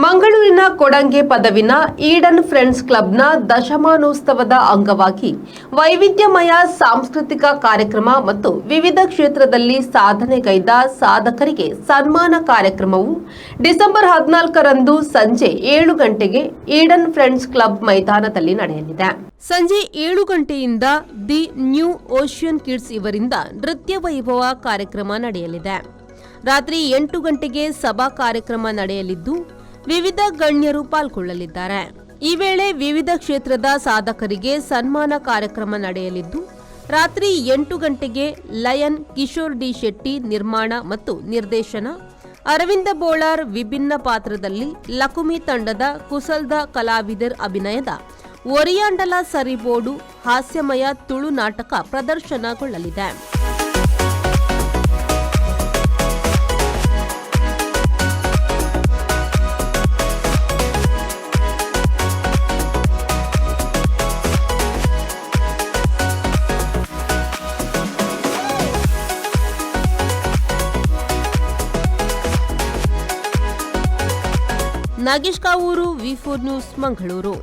ಮಂಗಳೂರಿನ ಕೊಡಂಗೆ ಪದವಿನ Eden friends ಕ್ಲಬ್ನ ದಶಮಾನೋತ್ಸವದ ಅಂಗವಾಗಿ ವೈವಿಧ್ಯಮಯ ಸಾಂಸ್ಕೃತಿಕ ಕಾರ್ಯಕ್ರಮ ಮತ್ತು ವಿವಿಧ ಕ್ಷೇತ್ರದಲ್ಲಿ ಸಾಧನೆಗೈದ ಸಾಧಕರಿಗೆ ಸನ್ಮಾನ ಕಾರ್ಯಕ್ರಮವು ಡಿಸೆಂಬರ್ 14ರಂದು ಸಂಜೆ 7 ಗಂಟೆಗೆ ಈಡನ್ ಫ್ರೆಂಡ್ಸ್ ಕ್ಲಬ್ ಮೈದಾನದಲ್ಲಿ ನಡೆಯಲಿದೆ. ಸಂಜೆ 7 ಗಂಟೆಯಿಂದ ದಿ ನ್ಯೂ ಓಷಿಯನ್ ಕಿಡ್ಸ್ ಇವರಿಂದ ನೃತ್ಯ ವೈಭವ ಕಾರ್ಯಕ್ರಮ ನಡೆಯಲಿದೆ. ರಾತ್ರಿ 8 ಗಂಟೆಗೆ ಸಭಾ ಕಾರ್ಯಕ್ರಮ ನಡೆಯಲಿದ್ದು ವಿವಿಧ ಗಣ್ಯರು ಪಾಲ್ಗೊಳ್ಳಲಿದ್ದಾರೆ. ಈ ವೇಳೆ ವಿವಿಧ ಕ್ಷೇತ್ರದ ಸಾಧಕರಿಗೆ ಸನ್ಮಾನ ಕಾರ್ಯಕ್ರಮ ನಡೆಯಲಿದ್ದು ರಾತ್ರಿ 8 ಗಂಟೆಗೆ ಲಯನ್ ಕಿಶೋರ್ ಡಿ ಶೆಟ್ಟಿ ನಿರ್ಮಾಣ ಮತ್ತು ನಿರ್ದೇಶನ, ಅರವಿಂದ ಬೋಳಾರ್ ವಿಭಿನ್ನ ಪಾತ್ರದಲ್ಲಿ ಲಕುಮಿ ತಂಡದ ಕುಸಲ್ದ ಕಲಾವಿದರ್ ಅಭಿನಯದ ಒರಿಯಾಂಡಲ ಸರಿಬೋಡು ಹಾಸ್ಯಮಯ ತುಳು ನಾಟಕ ಪ್ರದರ್ಶನಗೊಳ್ಳಲಿದೆ. ನಾಗೇಶ್ ಕಾವೂರು, ವಿ4 ನ್ಯೂಸ್, ಮಂಗಳೂರು.